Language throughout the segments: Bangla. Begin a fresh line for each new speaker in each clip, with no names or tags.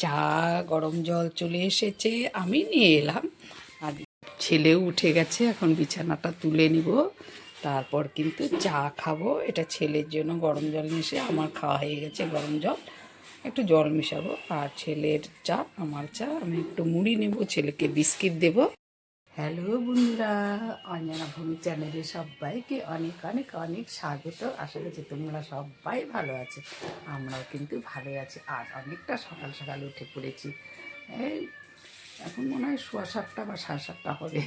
চা গরম জল চলে এসেছে, আমি নিয়ে এলাম। আর ছেলেও উঠে গেছে, এখন বিছানাটা তুলে নিব, তারপর কিন্তু চা খাবো। এটা ছেলের জন্য গরম জল নিয়ে এসে আমার খাওয়া হয়ে গেছে গরম জল, একটু জল মেশাবো। আর ছেলের চা আমার চা, আমি একটু মুড়ি নেব, ছেলেকে বিস্কিট দেব। হ্যালো বন্ধুরা, অঞ্জনা ভূমি চ্যানেলে সবাইকে অনেক অনেক অনেক স্বাগত। আশা করছি তোমরা সবাই ভালো আছো, আমরাও কিন্তু ভালো আছি। আর অনেকটা সকাল সকাল উঠে পড়েছি, এই এখন মনে হয় 7:15 বা 7:30 হবে,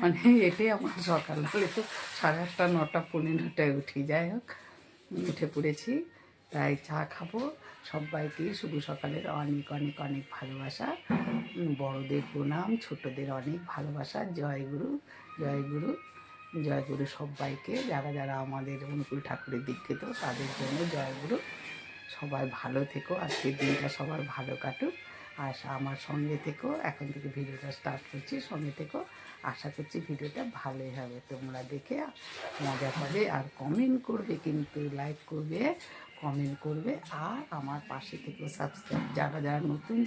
মানে এটাই আমার সকাল। হলে তো 8:30 9টা 15টায় উঠি। যাই হোক, উঠে পড়েছি, তাই চা খাবো। সবাইকে শুভ সকালের অনেক অনেক অনেক ভালোবাসা, বড়দের প্রণাম, ছোটদের অনেক ভালোবাসা। জয় গুরু, জয় গুরু, জয় গুরু সবাইকে। যারা যারা আমাদের অনুকূল ঠাকুরের দীক্ষিত তাদের জন্য জয় গুরু। সবাই ভালো থেকো, আজকের দিনটা সবার ভালো কাটুক। আর আমার সঙ্গে থেকো, এখন থেকে ভিডিওটা স্টার্ট করছি, সঙ্গে থেকো। আশা করছি ভিডিওটা ভালোই হবে, তোমরা দেখে মজা পাবে। আর কমেন্ট করবে, কিন্তু লাইক করবে, কমেন্ট করবে। আর আমার পাশে থেকেও সাবস্ক্রাইব, যারা যারা নতুন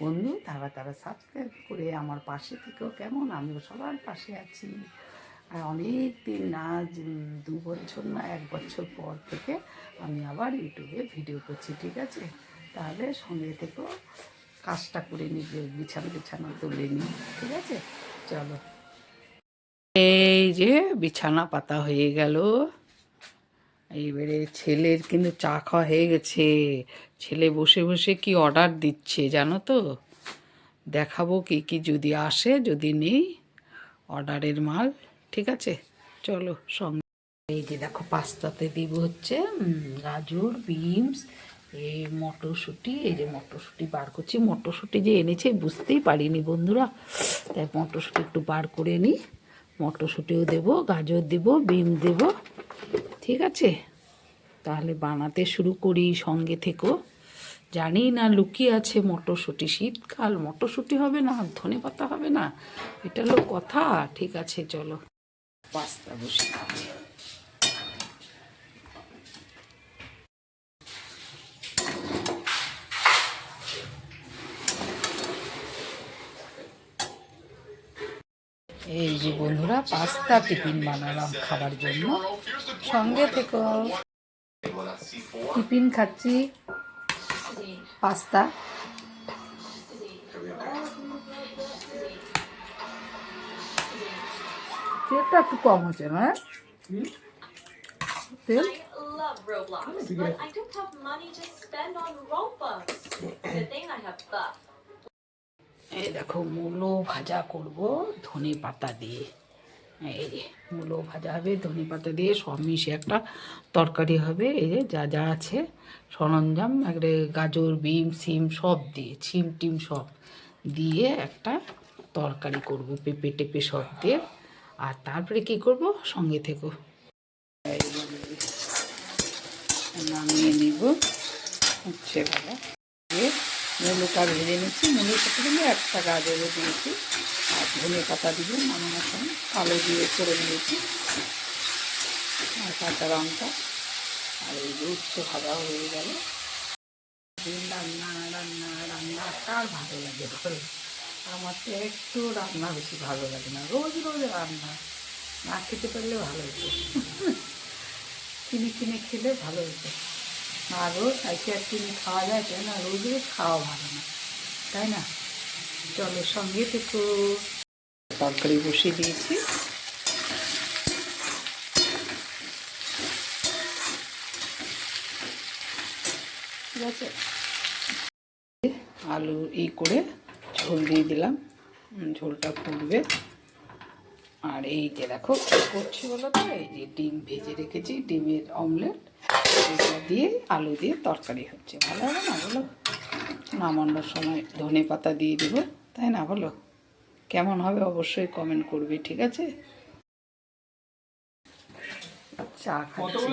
বন্ধু তারা তারা সাবস্ক্রাইব করে আমার পাশে থেকেও। কেমন, আমিও সবার পাশে আছি। আর অনেক দিন না, 2 বছর না 1 বছর পর থেকে আমি আবার ইউটিউবে ভিডিও করছি, ঠিক আছে? তাহলে সঙ্গে থেকেও, কাজটা করে নিই, বিছানা তুলে নিই, ঠিক আছে? চলো, এই যে বিছানা পাতা হয়ে গেল। এইবারে ছেলের কিন্তু চা খাওয়া হয়ে গেছে। ছেলে বসে বসে কি অর্ডার দিচ্ছে জানো তো? দেখাবো কি কি যদি আসে, যদি নেই অর্ডারের মাল, ঠিক আছে? চলো সঙ্গে। এই যে দেখো, পাস্তাতে দিব হচ্ছে গাজর, বিনস, এই মটরশুঁটি। এই যে মটরশুঁটি বার করছি, মটরশুঁটি যে এনেছে বুঝতেই পারিনি বন্ধুরা, তাই মটরশুঁটি একটু বার করে নিই। মটরশুঁটিও দেবো, গাজর দেবো, বিন দেবো, ঠিক আছে? তাহলে বানাতে শুরু করি, সঙ্গে থেকো। জানি না লুকিয়ে আছে মটরশুঁটি, শীতকাল মটরশুঁটি হবে না, ধনেপাতা হবে না, এটা হলো কথা। ঠিক আছে, চলো পাস্তা বসে দিচ্ছি। এই যে বন্ধুরা, পাস্তা টিফিন বানালাম খাবার জন্য, সঙ্গে থেকো। টিফিন খাচ্ছি পাস্তা। তেলটা একটু কম হচ্ছে না? তেল এই দেখো, মূলো ভাজা করব ধনে পাতা দিয়ে। এই যে মূলো ভাজা হবে ধনে পাতা দিয়ে, সব মিশে একটা তরকারি হবে। এই যে যা যা আছে সরঞ্জাম, একবারে গাজর, বিম, সিম সব দিয়ে, ছিম টিম সব দিয়ে একটা তরকারি করব, পেঁপে টেপে সব দিয়ে। আর তারপরে কি করব, সঙ্গে থেকো। নামিয়ে নিব হচ্ছে ভালো দিয়ে। মূলোটা ভেজে নিচ্ছি, মূলোর সাথে কিন্তু একটা গাজরও দিয়েছি, আর ধনে পাতা দিব নামানোর সময়, কালো দিয়ে করে নিয়েছি, আর কাঁচা লঙ্কা। আর এই যে উচ্ছে ভাজা হয়ে গেল। রান্না রান্না রান্না কার ভালো লাগে বল? আমার তো একটু রান্না বেশি ভালো লাগে না, রোজ রোজ রান্না না খেতে পারলে ভালো হতো। কিনে কিনে খেলে ভালো হতো, আর রোজ খাইতে আর কিনে খাওয়া যায়, তাই না? রোজ রোজ খাওয়া ভালো না, তাই না? চলো সঙ্গে থেকে। তরকারি বসিয়ে দিয়েছি, ঠিক আছে? আলু করে ঝোল দিয়ে দিলাম, ঝোলটা ফুটবে। আর এই যে দেখো কী করছি বলো তো, এই যে ডিম ভেজে রেখেছি, ডিমের অমলেট, এটা দিয়ে আলু দিয়ে তরকারি হচ্ছে। ভালো হবে না বলো? নামানোর সময় ধনে পাতা দিয়ে দেবো, তাই না? বলো কেমন হবে? অবশ্যই কমেন্ট করবে, ঠিক আছে? চা খাচ্ছি।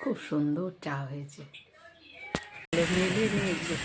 খুব সুন্দর চা হয়েছে। মেলে নিয়ে গিয়ে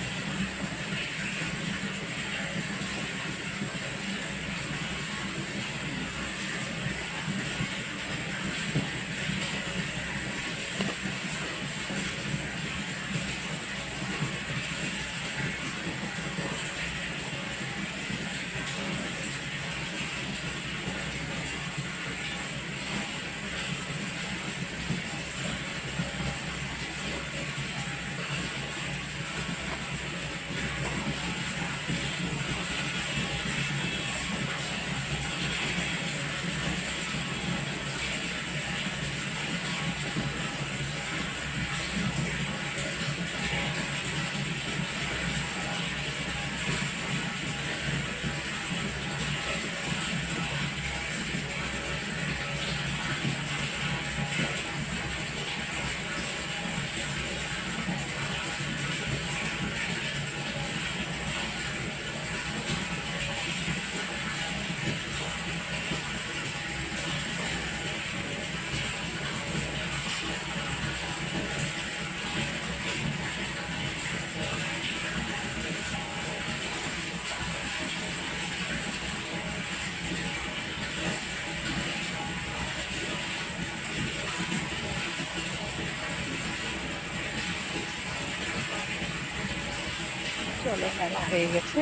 চলো মেলা হয়ে গেছে।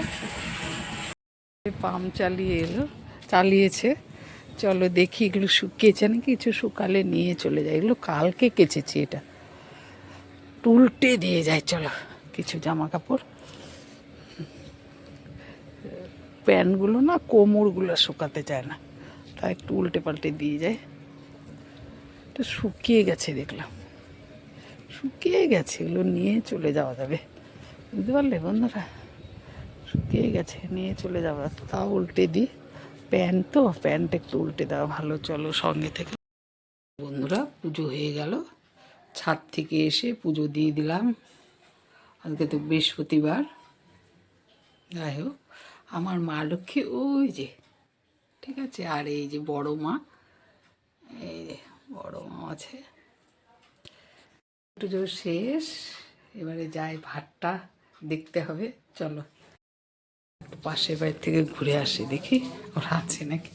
পাম্প চালিয়েছে। চলো দেখি এগুলো শুকিয়েছে না, কিছু শুকালে নিয়ে চলে যায়। এগুলো কালকে কেচেছি, এটা উল্টে দিয়ে যায়। চলো কিছু জামা কাপড়, প্যান্টগুলো না কোমরগুলো শুকাতে চায় না, তাই একটু উল্টে পাল্টে দিয়ে যায়। এটা শুকিয়ে গেছে, দেখলাম শুকিয়ে গেছে, এগুলো নিয়ে চলে যাওয়া যাবে। বুঝতে পারলে বন্ধুরা, শুকিয়ে গেছে, নিয়ে চলে যাওয়া। তাও উল্টে দিই, প্যান্ট তো, প্যান্ট একটু উল্টে দেওয়া ভালো। চলো সঙ্গে থেকে। বন্ধুরা পুজো হয়ে গেল, ছাদ থেকে এসে পুজো দিয়ে দিলাম। আজকে তো বৃহস্পতিবার। যাই হোক, আমার মা লক্ষ্মী ওই যে, ঠিক আছে। আর এই যে বড় মা, এই যে বড় মা আছে। পুজো শেষ, এবারে যাই ভাতটা দেখতে হবে। চলো পাশের বাড়ি থেকে ঘুরে আসি, দেখি ওরা আছে নাকি।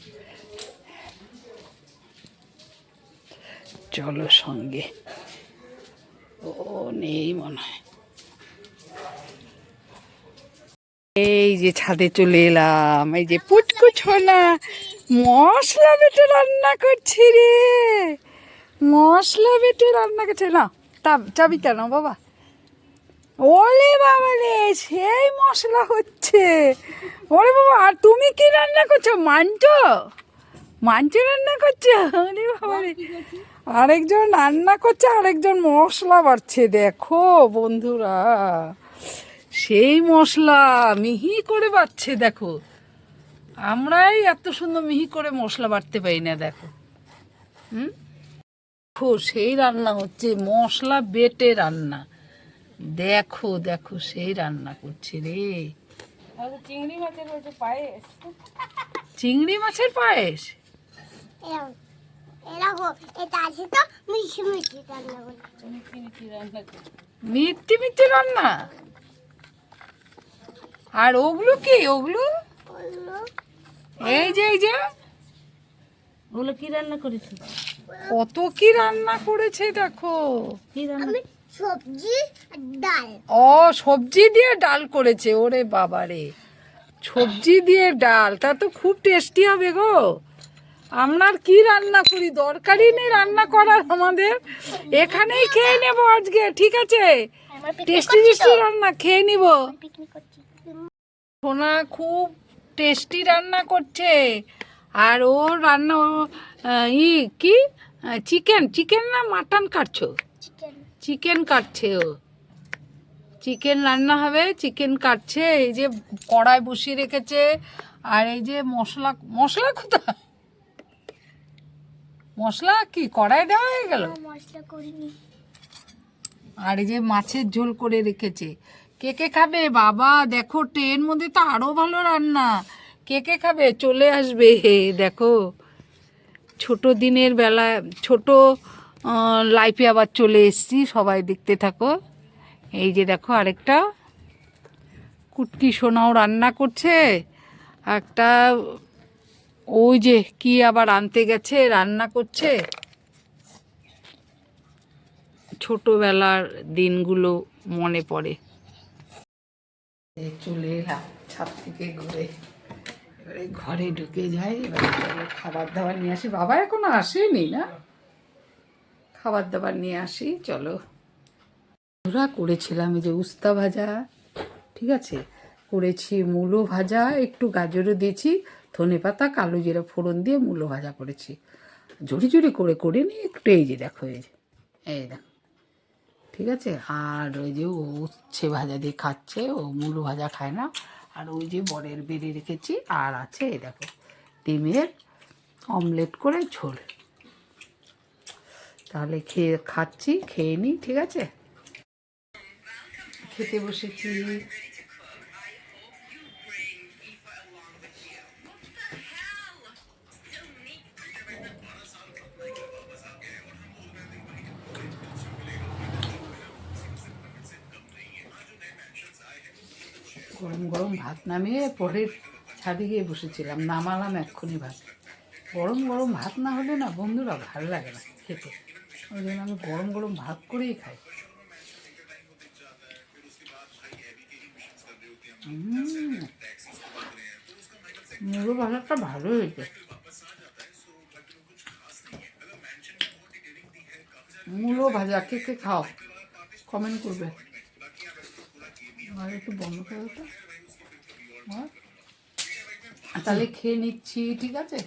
চলো সঙ্গে। ও নেই মনে হয়। এই যে ছাদে চলে এলাম, এই যে পুচকু ছোনা মশলা বেটে রান্না করছি রে, মশলা বেটে রান্না করছে। না চাবি কেন বাবা? ওলে বাবা রে, সেই মশলা হচ্ছে। ওরে বাবা, আর তুমি কি রান্না করছো? মাঞ্চ রান্না করছো? ওরে বাবা রে, আরেকজন রান্না করছে, আরেকজন মশলা বাড়ছে। দেখো বন্ধুরা, সেই মশলা মিহি করে বাড়ছে। দেখো, আমরাই এত সুন্দর মিহি করে মশলা বাড়তে পারি না। দেখো, দেখো সেই রান্না হচ্ছে, মশলা বেটে রান্না। দেখো দেখো, সেই রান্না করছে রে। চিংড়ি মাছের পায়েস। চিংড়ি মাছের পায়েস? মিষ্টি মিষ্টি রান্না। আর ওগুলো কি? ওগুলো এই যে
ওগুলো কি রান্না করেছে?
কত কি রান্না করেছে দেখো।
কি রান্না?
সবজি ডাল।
ও সবজি দিয়ে ডাল করেছে। ওরে বাবা রে, সবজি দিয়ে ডাল, তা তো খুব টেস্টি হবে গো। আমরা আর কি রান্না করি, দরকারই নেই রান্না করার আমাদের। এখানেই খেয়ে নেব আজকে, ঠিক আছে? টেস্টি টেস্টি রান্না খেয়ে নিব। সোনা খুব টেস্টি রান্না করছে। আর ও রান্না, কি চিকেন না মাটন কাটছো? চিকেন কাটছে ও, চিকেন রান্না হবে, চিকেন কাটছে। এই যে কড়াই বসিয়ে রেখেছে। আর এই যে মশলা কোথায়? মশলা কি কড়াই দেওয়া হয়ে গেল?
মশলা করিনি।
আর এই যে মাছের ঝোল করে রেখেছে। কে কে খাবে বাবা? দেখো ট্রেন মধ্যে তো আরো ভালো রান্না। কে কে খাবে? চলে আসবে। দেখো, ছোট দিনের বেলা, ছোট লাইফে আবার চলে এসছি। সবাই দেখতে থাকো। এই যে দেখো আরেকটা কুটকি সোনাও রান্না করছে, একটা ওই যে কি আবার আনতে গেছে রান্না করছে। ছোটবেলার দিনগুলো মনে পড়ে। চলে এলাম ছাদ থেকে ঘুরে, এবারে ঘরে ঢুকে যাই। এবারে চলো খাবার দাবার নিয়ে আসি, বাবা এখনো আসেনি না, খাবার দাবার নিয়ে আসি চলো। ওরা করেছিলাম এই যে উস্তা ভাজা, ঠিক আছে, করেছি মূলো ভাজা, একটু গাজরও দিয়েছি, ধনেপাতা কালো জিরা ফোড়ন দিয়ে মূলো ভাজা করেছি, ঝুড়ি ঝুড়ি করে করে নিই একটু। এই যে দেখো, এই দেখো, ঠিক আছে। আর ওই যে ও উচ্ছে ভাজা দিয়ে খাচ্ছে, ও মূলো ভাজা খায় না। আর ওই যে বরের বেড়ে রেখেছি, আর আছে এই দেখো ডিমের অমলেট করে ঝোল। তাহলে খাচ্ছি, খেয়ে নিই, ঠিক আছে। খেতে বসেছি। গরম গরম ভাত নামিয়ে পরের ছাদে গিয়ে বসেছিলাম, নামালাম এক্ষুনি ভাত। গরম গরম ভাত না হলে না বন্ধুরা ভালো লাগে না খেতে, ওই জন্য আমি গরম গরম ভাত করেই খাই। মুড়ো ভাজাটা ভালো হয়েছে। মুড়ো ভাজা কে কে খাও কমেন্ট করবে। আর একটু বন্ধ করে দাও তো। তাহলে খেয়ে নিচ্ছি, ঠিক আছে।